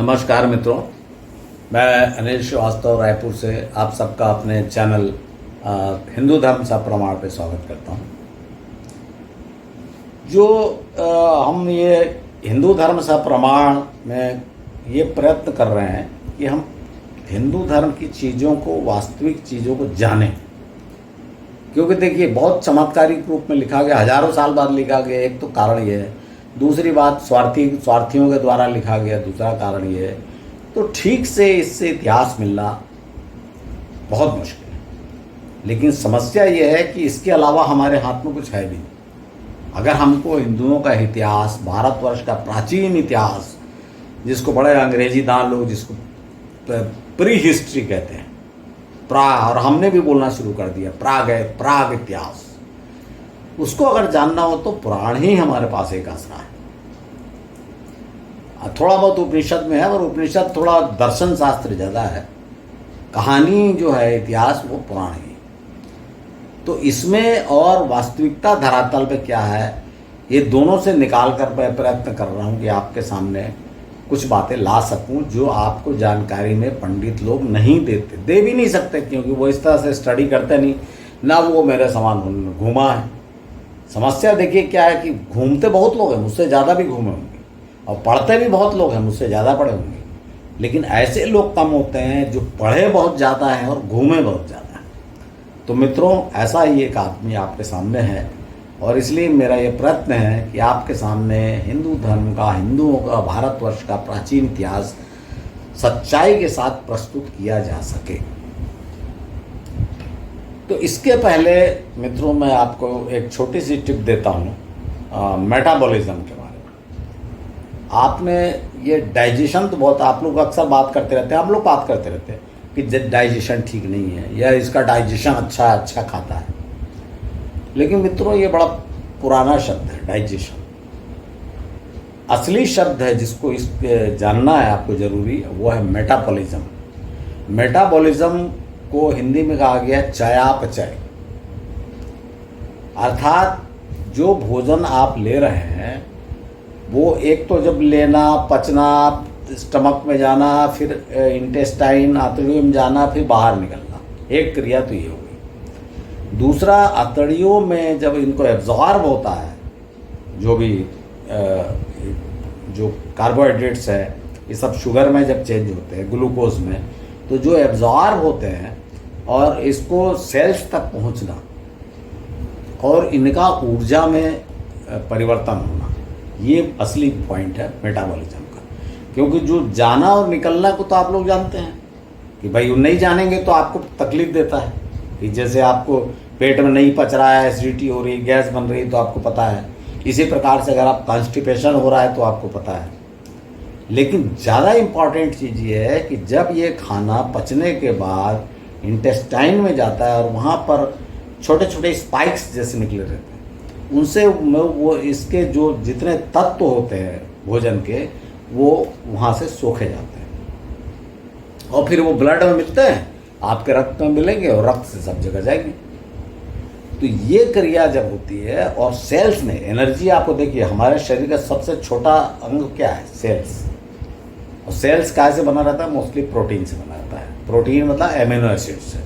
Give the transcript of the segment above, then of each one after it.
नमस्कार मित्रों, मैं अनिल श्रीवास्तव रायपुर से आप सबका अपने चैनल हिंदू धर्म सप्रमाण पे स्वागत करता हूँ। जो हम ये हिंदू धर्म सप्रमाण में ये प्रयत्न कर रहे हैं कि हम हिंदू धर्म की चीज़ों को, वास्तविक चीज़ों को जानें। क्योंकि देखिए, बहुत चमत्कारिक रूप में लिखा गया, हजारों साल बाद लिखा गया, एक तो कारण ये है। दूसरी बात, स्वार्थियों के द्वारा लिखा गया, दूसरा कारण ये है। तो ठीक से इससे इतिहास मिलना बहुत मुश्किल है। लेकिन समस्या ये है कि इसके अलावा हमारे हाथ में कुछ है भी नहीं। अगर हमको हिंदुओं का इतिहास, भारतवर्ष का प्राचीन इतिहास, जिसको बड़े अंग्रेजी दान लोग जिसको प्री हिस्ट्री कहते हैं, और हमने भी बोलना शुरू कर दिया प्राग इतिहास, उसको अगर जानना हो तो पुराण ही हमारे पास एक आसरा है। थोड़ा बहुत उपनिषद में है, और उपनिषद थोड़ा दर्शन शास्त्र ज़्यादा है। कहानी जो है, इतिहास, वो पुराण ही। तो इसमें और वास्तविकता धरातल पे क्या है, ये दोनों से निकाल कर मैं प्रयत्न कर रहा हूँ कि आपके सामने कुछ बातें ला सकूं जो आपको जानकारी में पंडित लोग नहीं देते, दे भी नहीं सकते, क्योंकि वो इस तरह से स्टडी करते नहीं, ना वो मेरे समान घूमा है। समस्या देखिए क्या है कि घूमते बहुत लोग हैं, मुझसे ज़्यादा भी घूमे होंगे, और पढ़ते भी बहुत लोग हैं, मुझसे ज़्यादा पढ़े होंगे। लेकिन ऐसे लोग कम होते हैं जो पढ़े बहुत ज़्यादा हैं और घूमे बहुत ज़्यादा हैं। तो मित्रों, ऐसा ही एक आदमी आपके सामने है, और इसलिए मेरा ये प्रयत्न है कि आपके सामने हिंदू धर्म का, हिंदुओं का, भारतवर्ष का प्राचीन इतिहास सच्चाई के साथ प्रस्तुत किया जा सके। तो इसके पहले मित्रों, मैं आपको एक छोटी सी टिप देता हूँ मेटाबॉलिज्म के बारे में। आपने ये डाइजेशन तो बहुत, आप लोग अक्सर बात करते रहते हैं, हम लोग बात करते रहते हैं कि डाइजेशन ठीक नहीं है, या इसका डाइजेशन अच्छा खाता है। लेकिन मित्रों, ये बड़ा पुराना शब्द है डाइजेशन। असली शब्द है जिसको जानना है आपको जरूरी, वो है मेटाबॉलिज्म। मेटाबॉलिज्म को हिंदी में कहा गया चयापचय। अर्थात जो भोजन आप ले रहे हैं वो एक तो जब लेना, पचना, स्टमक में जाना, फिर इंटेस्टाइन, आंतड़ियों में जाना, फिर बाहर निकलना, एक क्रिया तो ये हो गई। दूसरा, आंतड़ियों में जब इनको एब्जॉर्ब होता है, जो भी जो कार्बोहाइड्रेट्स है, ये सब शुगर में जब चेंज होते हैं, ग्लूकोज में, तो जो एब्जॉर्ब होते हैं और इसको सेल्स तक पहुंचना और इनका ऊर्जा में परिवर्तन होना, ये असली पॉइंट है मेटाबॉलिज्म का। क्योंकि जो जाना और निकलना को तो आप लोग जानते हैं कि भाई नहीं जानेंगे तो आपको तकलीफ देता है, कि जैसे आपको पेट में नहीं पच रहा है, एसिडिटी हो रही है, गैस बन रही है, तो आपको पता है। इसी प्रकार से अगर आप कॉन्स्टिपेशन हो रहा है तो आपको पता है। लेकिन ज़्यादा इम्पॉर्टेंट चीज़ ये है कि जब ये खाना पचने के बाद इंटेस्टाइन में जाता है और वहाँ पर छोटे छोटे स्पाइक्स जैसे निकले रहते हैं, उनसे वो इसके जो जितने तत्व होते हैं भोजन के, वो वहाँ से सोखे जाते हैं, और फिर वो ब्लड में मिलते हैं, आपके रक्त में मिलेंगे और रक्त से सब जगह जाएंगे। तो ये क्रिया जब होती है, और सेल्स में एनर्जी, आपको देखिए हमारे शरीर का सबसे छोटा अंग क्या है? सेल्स। और सेल्स कैसे बना रहता है? मोस्टली प्रोटीन से बना रहता है। प्रोटीन मतलब एमिनो एसिड्स है।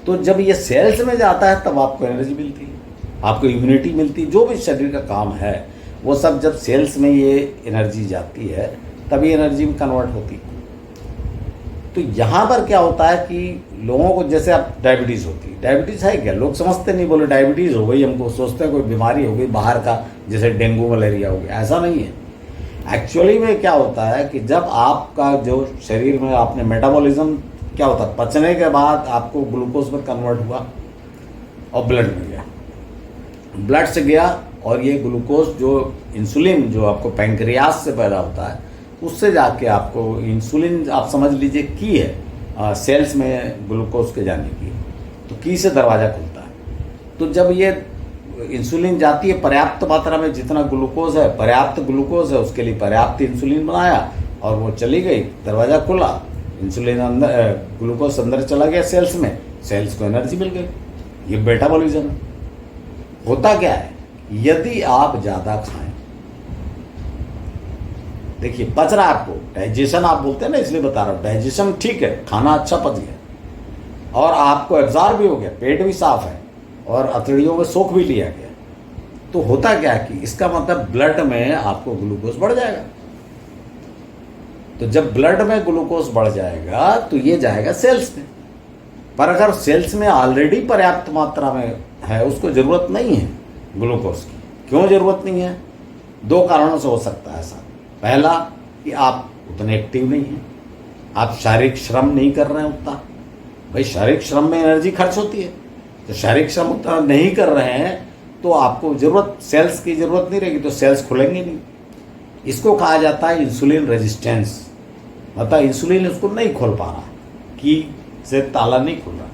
तो जब ये सेल्स में जाता है तब आपको एनर्जी मिलती है, आपको इम्यूनिटी मिलती है, जो भी शरीर का काम है वो सब जब सेल्स में ये एनर्जी जाती है तभी एनर्जी में कन्वर्ट होती है। तो यहाँ पर क्या होता है कि लोगों को, जैसे अब डायबिटीज़ होती है, डायबिटीज़ है क्या, लोग समझते नहीं, बोले डायबिटीज़ हो गई, हमको सोचते हैं कोई बीमारी हो गई बाहर का, जैसे डेंगू मलेरिया हो गया। ऐसा नहीं है। एक्चुअली में क्या होता है कि जब आपका जो शरीर में आपने मेटाबॉलिज्म क्या होता है, पचने के बाद आपको ग्लूकोज में कन्वर्ट हुआ और ब्लड में गया, ब्लड से गया, और ये ग्लूकोज जो इंसुलिन जो आपको पैंक्रियास से पैदा होता है, उससे जाके आपको इंसुलिन, आप समझ लीजिए की है सेल्स में ग्लूकोज के जाने की, तो की से दरवाज़ा खुलता है। तो जब ये इंसुलिन जाती है, पर्याप्त मात्रा में जितना ग्लूकोज है, पर्याप्त ग्लूकोज है, उसके लिए पर्याप्त इंसुलिन बनाया और वो चली गई, दरवाज़ा खुला, इंसुलिन अंदर, ग्लूकोज अंदर चला गया सेल्स में, सेल्स को एनर्जी मिल गई। ये मेटाबॉलिज्म होता क्या है, यदि आप ज़्यादा खाएं देखिए पच रहा है आपको, डाइजेशन आप बोलते हैं ना, इसलिए बता रहा हूँ, डाइजेशन ठीक है, खाना अच्छा पच गया और आपको एब्जॉर्ब भी हो गया, पेट भी साफ है और अतड़ियों में सोख भी लिया गया, तो होता क्या है कि इसका मतलब ब्लड में आपको ग्लूकोज बढ़ जाएगा। तो जब ब्लड में ग्लूकोज बढ़ जाएगा तो ये जाएगा सेल्स में, पर अगर सेल्स में ऑलरेडी पर्याप्त मात्रा में है, उसको जरूरत नहीं है ग्लूकोज की। क्यों जरूरत नहीं है? दो कारणों से हो सकता है ऐसा। पहला कि आप उतने एक्टिव नहीं हैं, आप शारीरिक श्रम नहीं कर रहे हैं उतना। भाई शारीरिक श्रम में एनर्जी खर्च होती है, तो शारीरिक श्रम उतना नहीं कर रहे हैं तो आपको जरूरत, सेल्स की जरूरत नहीं रहेगी, तो सेल्स खुलेंगे नहीं। इसको कहा जाता है इंसुलिन रेजिस्टेंस, मतलब इंसुलिन उसको नहीं खोल पा रहा, की से ताला नहीं खुल रहा।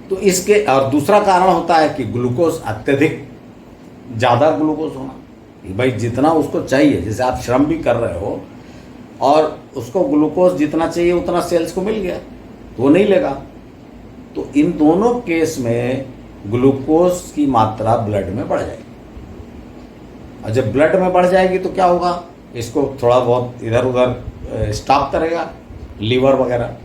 तो इसके और दूसरा कारण होता है कि ग्लूकोज अत्यधिक ज़्यादा ग्लूकोज होना, कि भाई जितना उसको चाहिए, जैसे आप श्रम भी कर रहे हो और उसको ग्लूकोज जितना चाहिए उतना सेल्स को मिल गया तो वो नहीं लेगा। तो इन दोनों केस में ग्लूकोज की मात्रा ब्लड में बढ़ जाएगी, और जब ब्लड में बढ़ जाएगी तो क्या होगा, इसको थोड़ा बहुत इधर उधर स्टॉप करेगा लीवर वगैरह,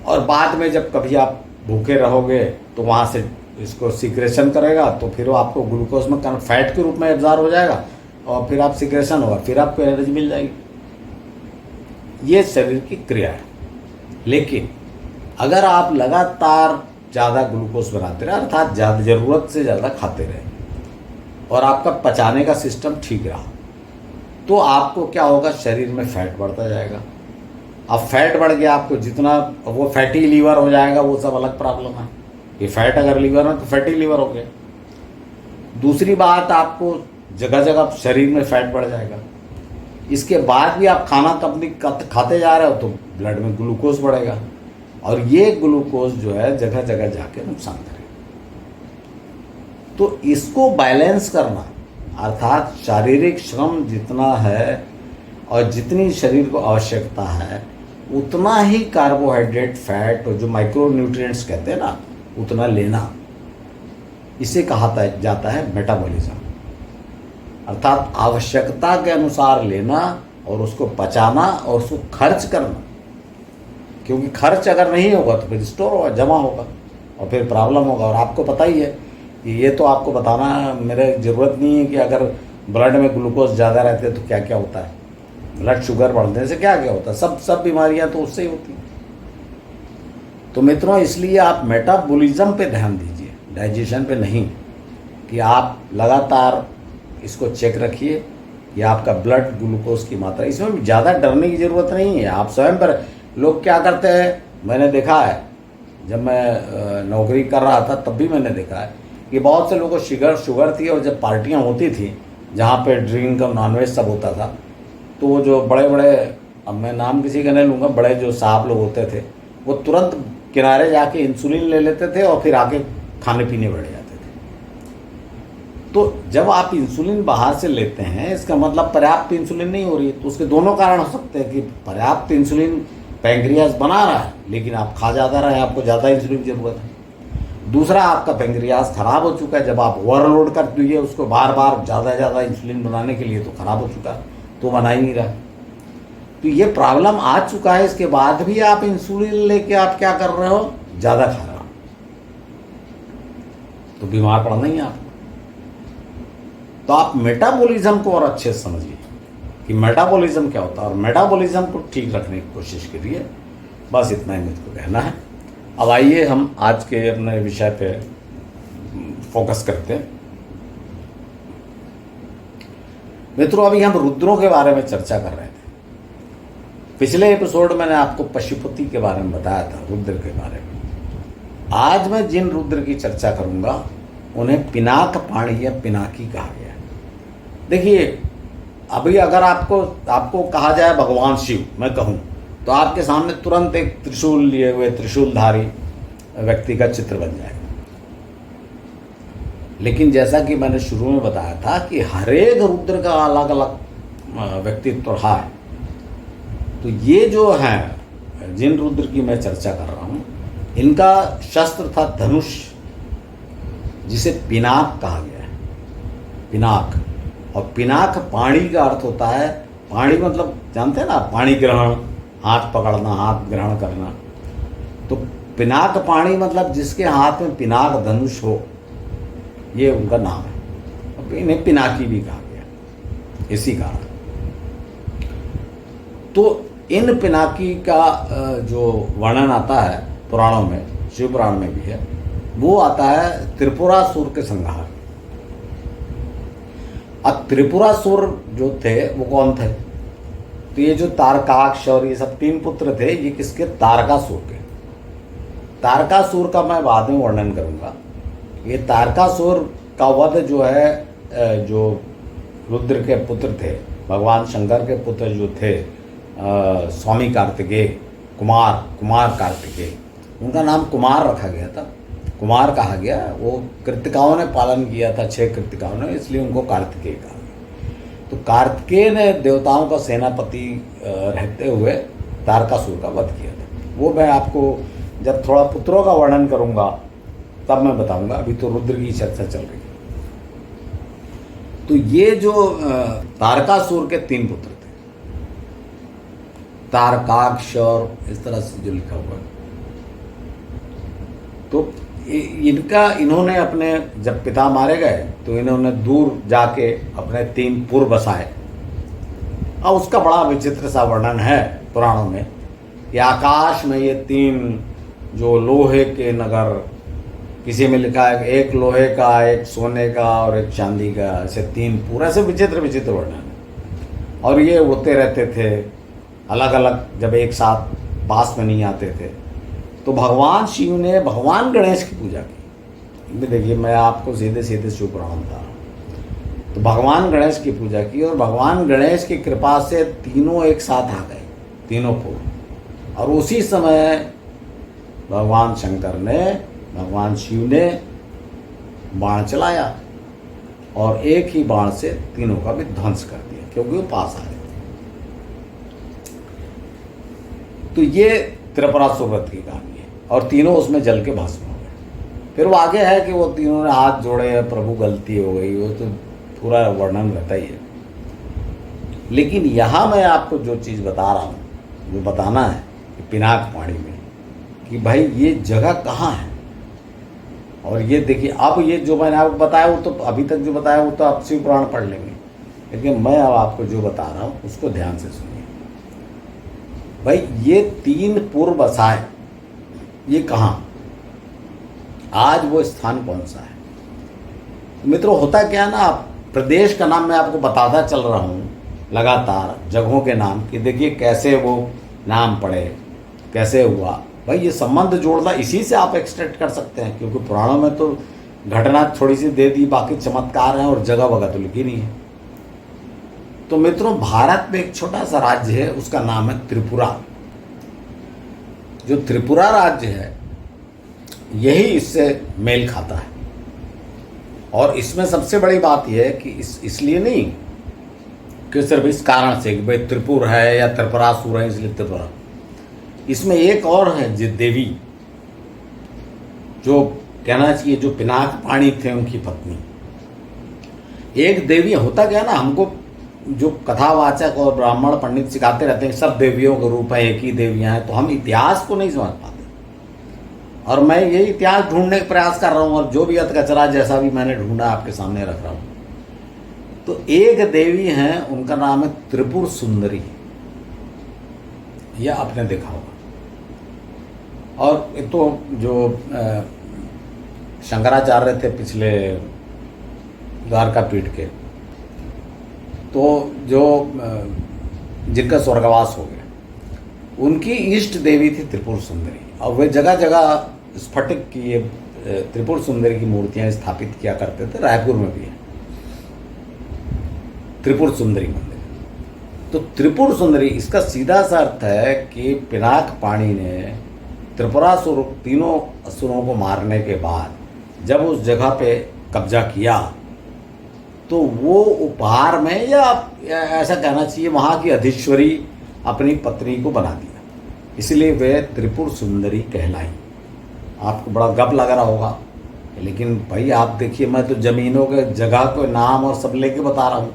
और बाद में जब कभी आप भूखे रहोगे तो वहाँ से इसको सिक्रेशन करेगा, तो फिर वो आपको ग्लूकोज में फैट के रूप में एब्जॉर्ब हो जाएगा और फिर आप सिक्रेशन होगा, फिर आपको एनर्जी मिल जाएगी। ये शरीर की क्रिया है। लेकिन अगर आप लगातार ज़्यादा ग्लूकोज बनाते रहे, अर्थात ज़्यादा ज़रूरत से ज़्यादा खाते रहे और आपका पचाने का सिस्टम ठीक रहा, तो आपको क्या होगा, शरीर में फैट बढ़ता जाएगा। अब फैट बढ़ गया, आपको जितना वो फैटी लीवर हो जाएगा, वो सब अलग प्रॉब्लम है। ये फैट अगर लीवर है तो फैटी लीवर हो गया। दूसरी बात, आपको जगह जगह शरीर में फैट बढ़ जाएगा। इसके बाद भी आप खाना कभी खाते जा रहे हो तो ब्लड में ग्लूकोज बढ़ेगा, और ये ग्लूकोज जो है जगह जगह जाके नुकसान करेगा। तो इसको बैलेंस करना, अर्थात शारीरिक श्रम जितना है और जितनी शरीर को आवश्यकता है उतना ही कार्बोहाइड्रेट, फैट और जो माइक्रो न्यूट्रिएंट्स कहते हैं ना, उतना लेना, इसे कहा जाता है मेटाबॉलिज्म। अर्थात आवश्यकता के अनुसार लेना और उसको पचाना और उसको खर्च करना, क्योंकि खर्च अगर नहीं होगा तो फिर स्टोर होगा, जमा होगा और फिर प्रॉब्लम होगा। और आपको पता ही है कि ये तो आपको बताना मेरे ज़रूरत नहीं है कि अगर ब्लड में ग्लूकोज ज़्यादा रहते तो क्या क्या होता है, ब्लड शुगर बढ़ने से क्या क्या होता है, सब बीमारियां तो उससे ही होती हैं। तो मित्रों, इसलिए आप मेटाबॉलिज्म पे ध्यान दीजिए, डाइजेशन पे नहीं, कि आप लगातार इसको चेक रखिए कि आपका ब्लड ग्लूकोज की मात्रा, इसमें भी ज़्यादा डरने की ज़रूरत नहीं है। आप स्वयं पर, लोग क्या करते हैं, मैंने देखा है जब मैं नौकरी कर रहा था तब भी मैंने देखा है कि बहुत से लोगों को शुगर थी, और जब पार्टियाँ होती थी जहाँ पे ड्रिंक और नॉनवेज सब होता था, तो वो जो बड़े बड़े, अब मैं नाम किसी का नहीं लूँगा, बड़े जो साहब लोग होते थे, वो तुरंत किनारे जाके इंसुलिन ले लेते थे और फिर आके खाने पीने बैठ जाते थे। तो जब आप इंसुलिन बाहर से लेते हैं, इसका मतलब पर्याप्त इंसुलिन नहीं हो रही है। तो उसके दोनों कारण हो सकते हैं कि पर्याप्त इंसुलिन पैंक्रियाज बना रहा है लेकिन आप खा ज़्यादा रहे हैं, आपको ज़्यादा इंसुलिन की जरूरत है। दूसरा, आपका पैंक्रियाज खराब हो चुका है, जब आप ओवरलोड कर दिए उसको बार बार ज़्यादा इंसुलिन बनाने के लिए, तो खराब हो चुका है, तो बना ही नहीं रहा। तो ये प्रॉब्लम आ चुका है, इसके बाद भी आप इंसुलिन लेके आप क्या कर रहे हो, ज़्यादा खा रहे हो, तो बीमार पड़ना ही है आपको। तो आप मेटाबॉलिज्म को और अच्छे से समझिए कि मेटाबॉलिज्म क्या होता है, और मेटाबॉलिज्म को ठीक रखने की कोशिश करिए। बस इतना ही मुझको कहना है। अब आइए हम आज के अपने विषय पे फोकस करते हैं। मित्रों, अभी हम रुद्रों के बारे में चर्चा कर रहे थे। पिछले एपिसोड मैंने आपको पशुपति के बारे में बताया था, रुद्र के बारे में। आज मैं जिन रुद्र की चर्चा करूंगा उन्हें पिनाक पाणी या पिनाकी कहा गया है। देखिए, अभी अगर आपको कहा जाए भगवान शिव, मैं कहूँ तो आपके सामने तुरंत एक त्रिशूल लिए हुए, त्रिशूलधारी व्यक्ति का चित्र बन जाएगा। लेकिन जैसा कि मैंने शुरू में बताया था कि हर एक रुद्र का अलग अलग व्यक्तित्व रहा है। तो ये जो है, जिन रुद्र की मैं चर्चा कर रहा हूँ, इनका शस्त्र था धनुष, जिसे पिनाक कहा गया है, पिनाक। और पिनाक पाणी का अर्थ होता है, पाणी मतलब जानते हैं ना, पाणी ग्रहण, हाथ पकड़ना, हाथ ग्रहण करना। तो पिनाक पाणी मतलब जिसके हाथ में पिनाक धनुष हो, ये उनका नाम है। इन्हें पिनाकी भी कहा गया इसी कारण। तो इन पिनाकी का जो वर्णन आता है पुराणों में, शिव पुराण में भी है, वो आता है त्रिपुरासुर के संहार। अब त्रिपुरासुर जो थे वो कौन थे? तो ये जो तारकाक्ष और ये सब 3 पुत्र थे, ये किसके? तारकासुर के। तारकासुर का मैं बाद में वर्णन करूंगा। ये तारकासुर का वध जो है, जो रुद्र के पुत्र थे, भगवान शंकर के पुत्र जो थे, स्वामी कार्तिकेय, कुमार कार्तिकेय, उनका नाम कुमार रखा गया था, कुमार कहा गया। वो कृतिकाओं ने पालन किया था, 6 कृतिकाओं ने, इसलिए उनको कार्तिकेय कहा गया। तो कार्तिकेय ने देवताओं का सेनापति रहते हुए तारकासुर का वध किया था। वो मैं आपको जब थोड़ा पुत्रों का वर्णन करूंगा तब मैं बताऊंगा, अभी तो रुद्र की चर्चा चल रही है। तो ये जो तारकासुर के 3 पुत्र थे, तारकाक्ष और इस तरह से जो लिखा हुआ है, तो इन्होंने अपने, जब पिता मारे गए तो इन्होंने दूर जाके अपने 3 पुर बसाए। और उसका बड़ा विचित्र सा वर्णन है पुराणों में कि आकाश में ये 3 जो लोहे के नगर, किसी में लिखा है एक लोहे का, एक सोने का और एक चांदी का, ऐसे 3 पूरा से विचित्र विचित्र वर्णन है। और ये उड़ते रहते थे अलग अलग, जब एक साथ पास में नहीं आते थे। तो भगवान शिव ने भगवान गणेश की पूजा की। देखिए मैं आपको सीधे सीधे शिव पुराण बता रहा हूँ। तो भगवान गणेश की पूजा की और भगवान गणेश की कृपा से तीनों एक साथ आ गए, तीनों पुर। और उसी समय भगवान शंकर ने, भगवान शिव ने बाण चलाया और एक ही बाण से तीनों का भी ध्वंस कर दिया, क्योंकि वो पास आ गए। तो ये त्रिपुरासुर वध की कहानी है और तीनों उसमें जल के भस्म हो गए। फिर वो आगे है कि वो तीनों ने हाथ जोड़े, प्रभु गलती हो गई, वो तो पूरा वर्णन रहता ही है। लेकिन यहाँ मैं आपको जो चीज़ बता रहा हूँ, जो बताना है कि पिनाक पाणी में, कि भाई ये जगह कहाँ है। और ये देखिए, अब ये जो मैंने आपको बताया वो तो अभी तक जो बताया वो तो आप शिव पुराण पढ़ लेंगे, लेकिन मैं अब आपको जो बता रहा हूँ उसको ध्यान से सुनिए। भाई ये 3 पुर बसाए, ये कहाँ, आज वो स्थान कौन सा है? मित्रों होता क्या ना, प्रदेश का नाम मैं आपको बताता चल रहा हूँ लगातार, जगहों के नाम, कि देखिए कैसे वो नाम पड़े, कैसे हुआ। भाई ये संबंध जोड़ना इसी से आप एक्सट्रैक्ट कर सकते हैं, क्योंकि पुराणों में तो घटना थोड़ी सी दे दी, बाकी चमत्कार हैं और जगह वगह तो लिखी नहीं है। तो मित्रों भारत में एक छोटा सा राज्य है, उसका नाम है त्रिपुरा। जो त्रिपुरा राज्य है यही इससे मेल खाता है। और इसमें सबसे बड़ी बात यह है कि इसलिए नहीं कि सिर्फ इस कारण से कि भाई त्रिपुर है या त्रिपुरासुर है इसलिए त्रिपुरा, इसमें एक और है जो देवी, जो कहना चाहिए जो पिनाक पाणी थे उनकी पत्नी। एक देवी होता क्या ना, हमको जो कथावाचक और ब्राह्मण पंडित सिखाते रहते हैं सब देवियों के रूप है, एक ही देवियां हैं, तो हम इतिहास को नहीं समझ पाते। और मैं यही इतिहास ढूंढने का प्रयास कर रहा हूँ, और जो भी अधकचरा जैसा भी मैंने ढूंढा आपके सामने रख रहा हूँ। तो एक देवी हैं, उनका नाम है त्रिपुर सुंदरी, यह आपने देखा होगा। और एक तो जो शंकराचार्य थे पिछले द्वारका पीठ के, तो जो जिनका स्वर्गवास हो गया, उनकी इष्ट देवी थी त्रिपुर सुंदरी। और वे जगह जगह स्फटिक की ये त्रिपुर सुंदरी की मूर्तियां स्थापित किया करते थे। रायपुर में भी है त्रिपुर सुंदरी मंदिर। तो त्रिपुर सुंदरी, इसका सीधा सा अर्थ है कि पिनाक पाणी ने त्रिपुरासुर, तीनों असुरों को मारने के बाद जब उस जगह पे कब्जा किया, तो वो उपहार में, या ऐसा कहना चाहिए वहाँ की अधीश्वरी अपनी पत्नी को बना दिया, इसलिए वे त्रिपुर सुंदरी कहलाई। आपको बड़ा गप लग रहा होगा, लेकिन भाई आप देखिए, मैं तो ज़मीनों के जगह को नाम और सब लेके बता रहा हूँ।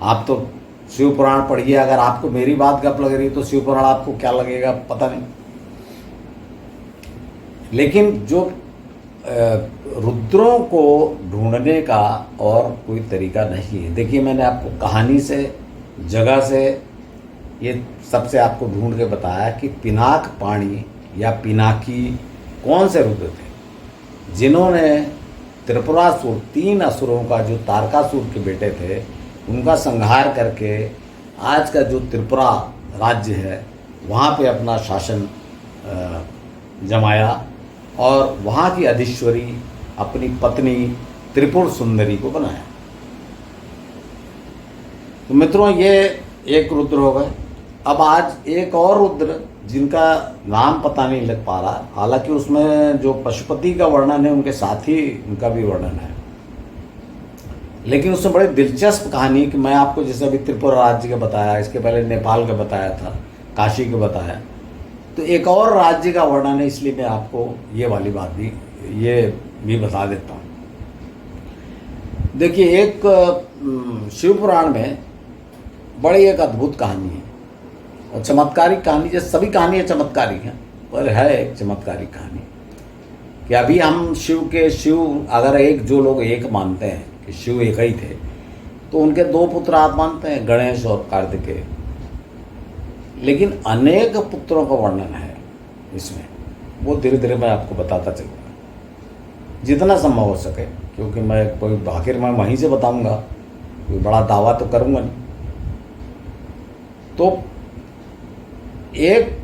आप तो शिव पुराण पढ़िए, अगर आपको मेरी बात गप लग रही है तो शिव पुराण आपको क्या लगेगा पता नहीं। लेकिन जो रुद्रों को ढूंढने का और कोई तरीका नहीं है। देखिए, मैंने आपको कहानी से, जगह से, ये सबसे आपको ढूंढ के बताया कि पिनाक पाणी या पिनाकी कौन से रुद्र थे जिन्होंने त्रिपुरासुर, 3 असुरों का, जो तारकासुर के बेटे थे, उनका संहार करके आज का जो त्रिपुरा राज्य है वहाँ पे अपना शासन जमाया और वहाँ की अधीश्वरी अपनी पत्नी त्रिपुर सुंदरी को बनाया। तो मित्रों, ये एक रुद्र हो गए। अब आज एक और रुद्र जिनका नाम पता नहीं लग पा रहा, हालांकि उसमें जो पशुपति का वर्णन है उनके साथ ही उनका भी वर्णन है, लेकिन उसमें बड़ी दिलचस्प कहानी कि मैं आपको जैसे अभी त्रिपुरा राज्य का बताया, इसके पहले नेपाल का बताया था, काशी का बताया, तो एक और राज्य का वर्णन है, इसलिए मैं आपको ये वाली बात भी बता देता हूँ। देखिए, एक शिव पुराण में बड़ी एक अद्भुत कहानी है और चमत्कारिक कहानी। जैसे सभी कहानियाँ चमत्कारिक हैं, पर है एक चमत्कारिक कहानी कि अभी हम शिव अगर एक, जो लोग एक मानते हैं कि शिव एक ही थे, तो उनके 2 पुत्र आप मानते हैं, गणेश और कार्तिकेय, लेकिन अनेक पुत्रों का वर्णन है इसमें। वो धीरे धीरे मैं आपको बताता चलूँगा जितना संभव हो सके, क्योंकि मैं कोई आखिर मैं वहीं से बताऊंगा, कोई बड़ा दावा तो करूँगा नहीं। तो एक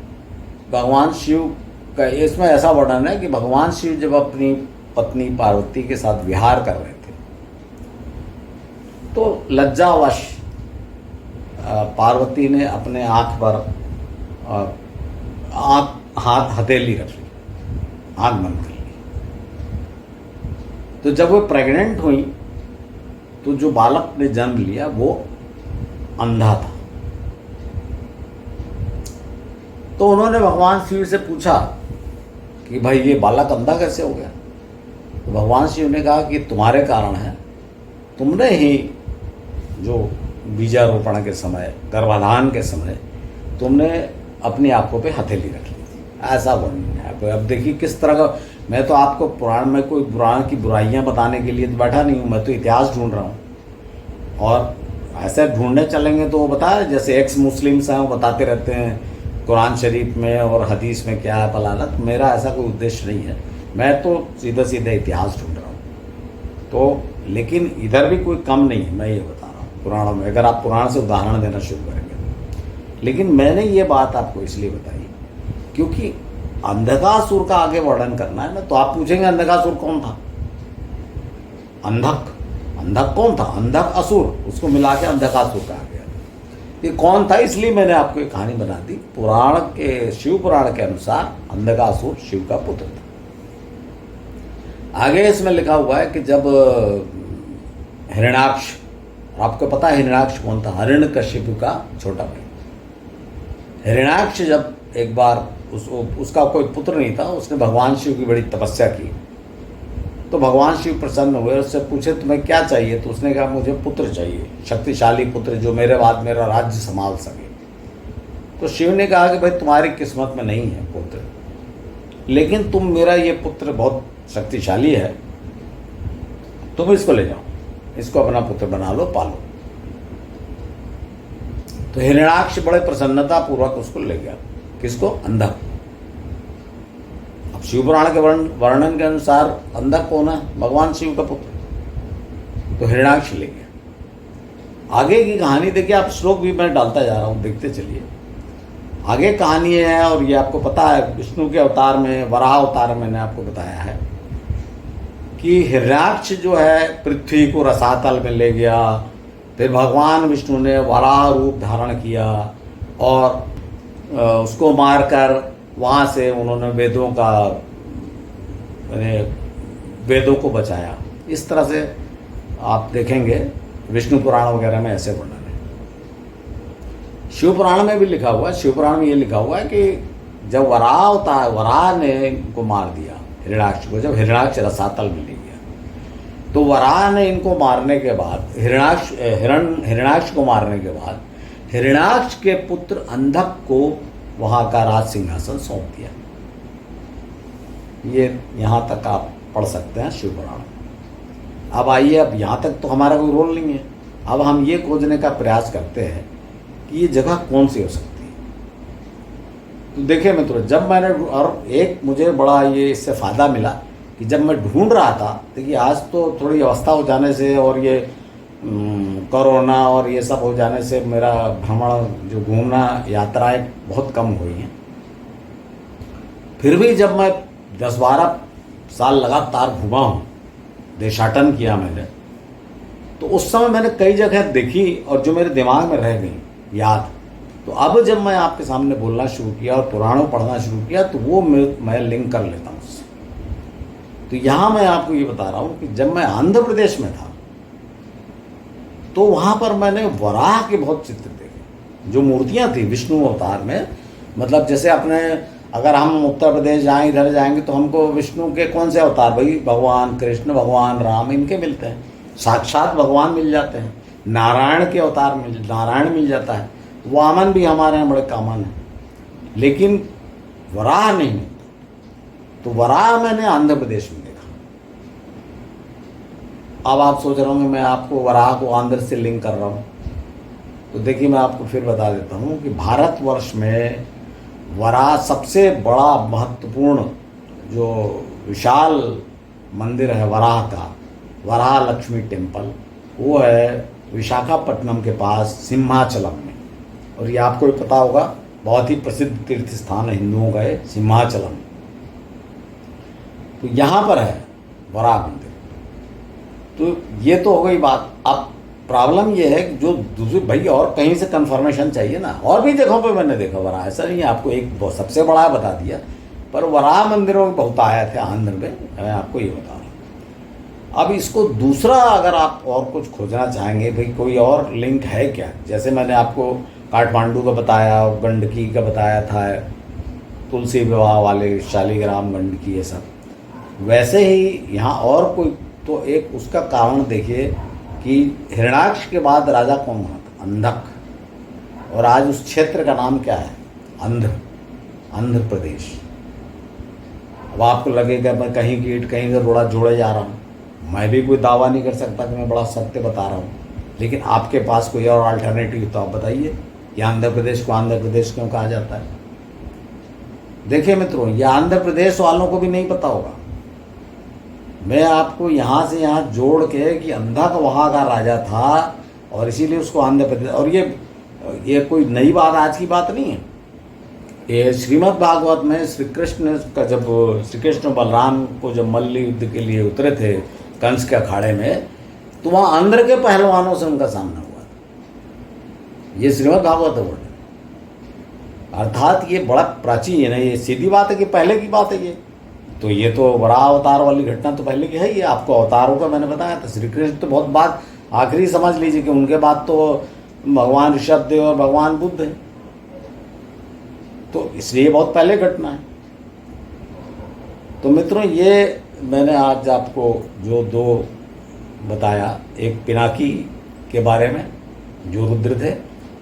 भगवान शिव का इसमें ऐसा वर्णन है कि भगवान शिव जब अपनी पत्नी पार्वती के साथ विहार कर रहे थे तो लज्जावश पार्वती ने अपने आँख पर हाथ हथेली रख ली, आँख बंद कर ली। तो जब वो प्रेग्नेंट हुई तो जो बालक ने जन्म लिया वो अंधा था। तो उन्होंने भगवान शिव से पूछा कि भाई ये बालक अंधा कैसे हो गया? तो भगवान शिव ने कहा कि तुम्हारे कारण है, तुमने ही जो बीजारोपण के समय, गर्भाधान के समय तुमने अपनी आंखों पे हथेली रख ली थी, ऐसा वर्णन है। अब देखिए किस तरह का, मैं तो आपको पुराण में कोई पुराण की बुराइयां बताने के लिए तो बैठा नहीं हूँ, मैं तो इतिहास ढूंढ रहा हूँ। और ऐसे ढूंढने चलेंगे तो वो बताया, जैसे एक्स मुस्लिम्स हैं वो बताते रहते हैं कुरान शरीफ में और हदीस में क्या है फलाना, तो मेरा ऐसा कोई उद्देश्य नहीं है, मैं तो सीधा सीधा इतिहास ढूंढ रहा हूँ। तो लेकिन इधर भी कोई कम नहीं है, मैं ये बता रहा हूँ पुराणों में, अगर आप पुराण से उदाहरण देना शुरू करेंगे। लेकिन मैंने ये बात आपको इसलिए बताई क्योंकि अंधकासुर का आगे वर्णन करना है ना, तो आप पूछेंगे अंधकासुर कौन था? अंधक कौन था? अंधक असुर, उसको मिला के अंधकासुर कहा गया। ये कौन था, इसलिए मैंने आपको एक कहानी बना दी। पुराण के, शिव पुराण के अनुसार अंधकासुर शिव का पुत्र था। आगे इसमें लिखा हुआ है कि जब हिरण्याक्ष, आपको पता है हिरण्याक्ष कौन था? हिरण्यकशिपु का छोटा भाई। हिरण्याक्ष जब एक बार उसका कोई पुत्र नहीं था, उसने भगवान शिव की बड़ी तपस्या की, तो भगवान शिव प्रसन्न हुए, उससे पूछे तुम्हें क्या चाहिए? तो उसने कहा मुझे पुत्र चाहिए, शक्तिशाली पुत्र जो मेरे बाद मेरा राज्य संभाल सके। तो शिव ने कहा कि भाई तुम्हारी किस्मत में नहीं है पुत्र, लेकिन तुम मेरा ये पुत्र बहुत शक्तिशाली है, तुम इसको ले जाओ, इसको अपना पुत्र बना लो, पालो। तो हिरण्याक्ष बड़े प्रसन्नता पूर्वक उसको ले गया। किसको? अंधक। अब शिव पुराण के वर्णन के अनुसार अंधक कौन है? भगवान शिव का पुत्र। तो हिरण्याक्ष ले गया। आगे की कहानी देखिए, आप श्लोक भी मैं डालता जा रहा हूं, देखते चलिए। आगे कहानी है, और ये आपको पता है विष्णु के अवतार में, वराह अवतार में मैंने आपको बताया है कि हिरण्याक्ष जो है पृथ्वी को रसातल में ले गया। फिर भगवान विष्णु ने वराह रूप धारण किया और उसको मारकर वहाँ से उन्होंने वेदों को बचाया। इस तरह से आप देखेंगे विष्णु पुराण वगैरह में ऐसे वर्णन है। शिव पुराण में भी लिखा हुआ है, शिव पुराण में ये लिखा हुआ है कि जब वराह वराह ने इनको मार दिया हिरण्याक्ष को, जब हिरण्याक्ष रसातल में ले गया, तो वराह ने इनको मारने के बाद हिरण्याक्ष को मारने के बाद हिरण्याक्ष के पुत्र अंधक को वहां का राज सिंहासन सौंप दिया। ये यहां तक आप पढ़ सकते हैं शिव पुराण। अब आइए, अब यहां तक तो हमारा कोई रोल नहीं है। अब हम ये खोजने का प्रयास करते हैं कि ये जगह कौन सी हो सकती है। तो देखिए मित्रों, जब मैंने, और एक मुझे बड़ा ये इससे फ़ायदा मिला कि जब मैं ढूंढ रहा था, देखिए आज तो थोड़ी अवस्था हो जाने से और ये कोरोना और ये सब हो जाने से मेरा भ्रमण, जो घूमना, यात्राएं बहुत कम हुई हैं। फिर भी जब मैं 10-12 साल लगातार घूमा हूँ, देशाटन किया मैंने, तो उस समय मैंने कई जगह देखी और जो मेरे दिमाग में रह गई याद। तो अब जब मैं आपके सामने बोलना शुरू किया और पुराणों पढ़ना शुरू किया तो वो मैं लिंक कर लेता हूँ उससे। तो यहाँ मैं आपको ये बता रहा हूँ कि जब मैं आंध्र प्रदेश में था तो वहाँ पर मैंने वराह के बहुत चित्र देखे, जो मूर्तियाँ थी विष्णु अवतार में। मतलब जैसे अपने, अगर हम उत्तर प्रदेश जाएँ, इधर जाएंगे तो हमको विष्णु के कौन से अवतार, भाई भगवान कृष्ण, भगवान राम, इनके मिलते हैं। साक्षात भगवान मिल जाते हैं, नारायण के अवतार नारायण मिल जाता है, वामन भी हमारे यहाँ बड़े कॉमन है, लेकिन वराह नहीं मिलता। तो वराह मैंने आंध्र प्रदेश में देखा। अब आप सोच रहे होंगे मैं आपको वराह को आंध्र से लिंक कर रहा हूँ। तो देखिए मैं आपको फिर बता देता हूँ कि भारतवर्ष में वराह सबसे बड़ा महत्वपूर्ण जो विशाल मंदिर है वराह का, वराह लक्ष्मी टेम्पल, वो है विशाखापट्टनम के पास सिंहाचलम में। और ये आपको भी पता होगा, बहुत ही प्रसिद्ध तीर्थ स्थान है हिंदुओं का है सिंहाचलम। तो यहाँ पर है वराह मंदिर। तो ये तो हो गई बात। अब प्रॉब्लम ये है कि जो दूसरे, भाई और कहीं से कंफर्मेशन चाहिए ना, और भी जगहों पे मैंने देखा वराह, ऐसा नहीं है आपको एक सबसे बड़ा बता दिया, पर वराह मंदिरों में बहुत आया थे आंध्र में, मैं आपको ये बता रहा हूँ। अब इसको दूसरा अगर आप और कुछ खोजना चाहेंगे, भाई कोई और लिंक है क्या, जैसे मैंने आपको काठमांडू का बताया, गंडकी का बताया था, तुलसी विवाह वाले शालीग्राम गंडकी, ये सब, वैसे ही यहाँ और कोई, तो एक उसका कारण देखिए कि हिरण्याक्ष के बाद राजा कौन हुआ था, अंधक, और आज उस क्षेत्र का नाम क्या है, आंध्र प्रदेश। अब आपको लगेगा मैं कहीं की ईंट कहीं का रोड़ा जोड़े जा रहा हूँ, मैं भी कोई दावा नहीं कर सकता कि मैं बड़ा सत्य बता रहा हूँ, लेकिन आपके पास कोई और अल्टरनेटिव तो आप बताइए कि आंध्र प्रदेश को आंध्र प्रदेश क्यों कहा जाता है। देखिए मित्रों, ये आंध्र प्रदेश वालों को भी नहीं पता होगा। मैं आपको यहाँ से यहाँ जोड़ के कि अंधक वहाँ का राजा था और इसीलिए उसको आंध्र प्रदेश, और ये कोई नई बात, आज की बात नहीं है। ये श्रीमद् भागवत में श्री कृष्ण का, जब श्री कृष्ण बलराम को जब मल्ल युद्ध के लिए उतरे थे कंस के अखाड़े में, तो वहाँ आंध्र के पहलवानों से उनका सामना हुआ था। ये श्रीमद् भागवत है वर्णन, अर्थात ये बड़ा प्राचीन है, ये सीधी बात है कि पहले की बात है ये। तो ये तो वराह अवतार वाली घटना तो पहले की है। ये आपको अवतारों का मैंने बताया था, श्री कृष्ण तो बहुत बात आखिरी समझ लीजिए कि उनके बाद तो भगवान ऋषभदेव और भगवान बुद्ध हैं, तो इसलिए बहुत पहले घटना है। तो मित्रों, ये मैंने आज आपको जो दो बताया, एक पिनाकी के बारे में जो रुद्र थे,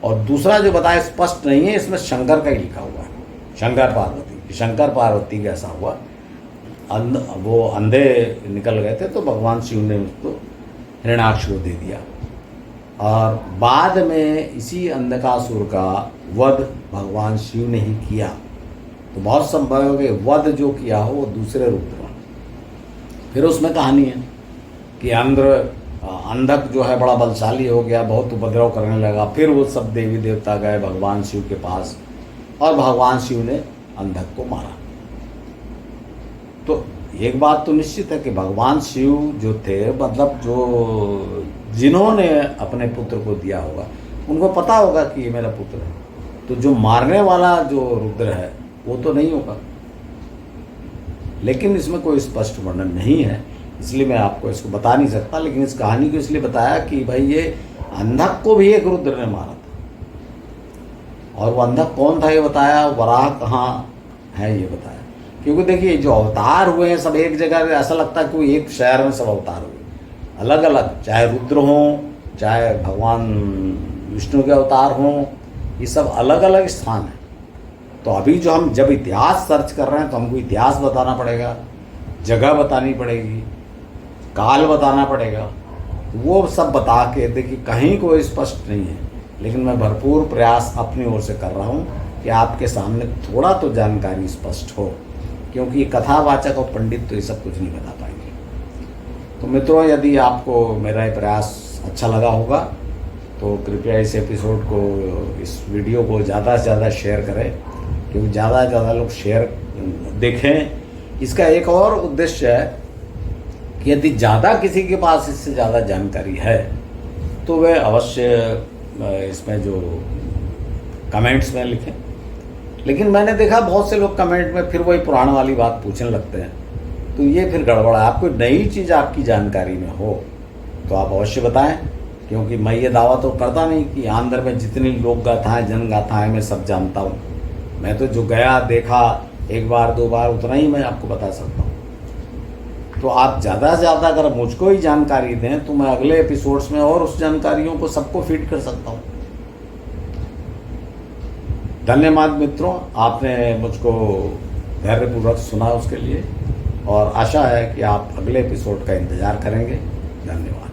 और दूसरा जो बताया स्पष्ट नहीं है, इसमें शंकर का ही लिखा हुआ है, शंकर पार्वती। शंकर पार्वती कैसा हुआ, वो अंधे निकल गए थे तो भगवान शिव ने उसको हिरण्याक्ष को दे दिया, और बाद में इसी अंधकासुर का वध भगवान शिव ने ही किया। तो बहुत संभव है कि वध जो किया हो वो दूसरे रूप में। फिर उसमें कहानी है कि अंधक जो है बड़ा बलशाली हो गया, बहुत उपद्रव करने लगा। फिर वो सब देवी देवता गए भगवान शिव के पास और भगवान शिव ने अंधक को मारा। तो एक बात तो निश्चित है कि भगवान शिव जो थे, मतलब जो जिन्होंने अपने पुत्र को दिया होगा, उनको पता होगा कि ये मेरा पुत्र है। तो जो मारने वाला जो रुद्र है वो तो नहीं होगा, लेकिन इसमें कोई स्पष्ट वर्णन नहीं है, इसलिए मैं आपको इसको बता नहीं सकता। लेकिन इस कहानी को इसलिए बताया कि भाई ये अंधक को भी एक रुद्र ने मारा था, और वो अंधक कौन था ये बताया, वराह कहाँ है ये बताया। क्योंकि देखिए जो अवतार हुए हैं सब एक जगह, ऐसा लगता है कि एक शहर में सब अवतार हुए, अलग अलग, चाहे रुद्र हों, चाहे भगवान विष्णु के अवतार हों, ये सब अलग अलग स्थान हैं। तो अभी जो हम जब इतिहास सर्च कर रहे हैं तो हमको इतिहास बताना पड़ेगा, जगह बतानी पड़ेगी, काल बताना पड़ेगा। वो सब बता के देखिए कहीं कोई स्पष्ट नहीं है, लेकिन मैं भरपूर प्रयास अपनी ओर से कर रहा हूँ कि आपके सामने थोड़ा तो जानकारी स्पष्ट हो, क्योंकि कथावाचक और पंडित तो ये सब कुछ नहीं बता पाएंगे। तो मित्रों, यदि आपको मेरा ये प्रयास अच्छा लगा होगा तो कृपया इस एपिसोड को, इस वीडियो को ज़्यादा से ज़्यादा शेयर करें, क्योंकि ज़्यादा से ज़्यादा लोग शेयर देखें। इसका एक और उद्देश्य है कि यदि ज़्यादा किसी के पास इससे ज़्यादा जानकारी है तो वह अवश्य इसमें जो कमेंट्स में लिखें। लेकिन मैंने देखा बहुत से लोग कमेंट में फिर वही पुराण वाली बात पूछने लगते हैं, तो ये फिर गड़बड़ है। आपको नई चीज़ आपकी जानकारी में हो तो आप अवश्य बताएं, क्योंकि मैं ये दावा तो करता नहीं कि आंध्र में जितनी लोक गाथाएँ, जन गाथाएँ मैं सब जानता हूँ। मैं तो जो गया देखा एक बार दो बार, उतना ही मैं आपको बता सकता हूँ। तो आप ज़्यादा से ज़्यादा अगर मुझको ही जानकारी दें तो मैं अगले एपिसोड्स में और उस जानकारियों को सबको फीड कर सकता हूँ। धन्यवाद मित्रों, आपने मुझको धैर्यपूर्वक सुना उसके लिए, और आशा है कि आप अगले एपिसोड का इंतज़ार करेंगे। धन्यवाद।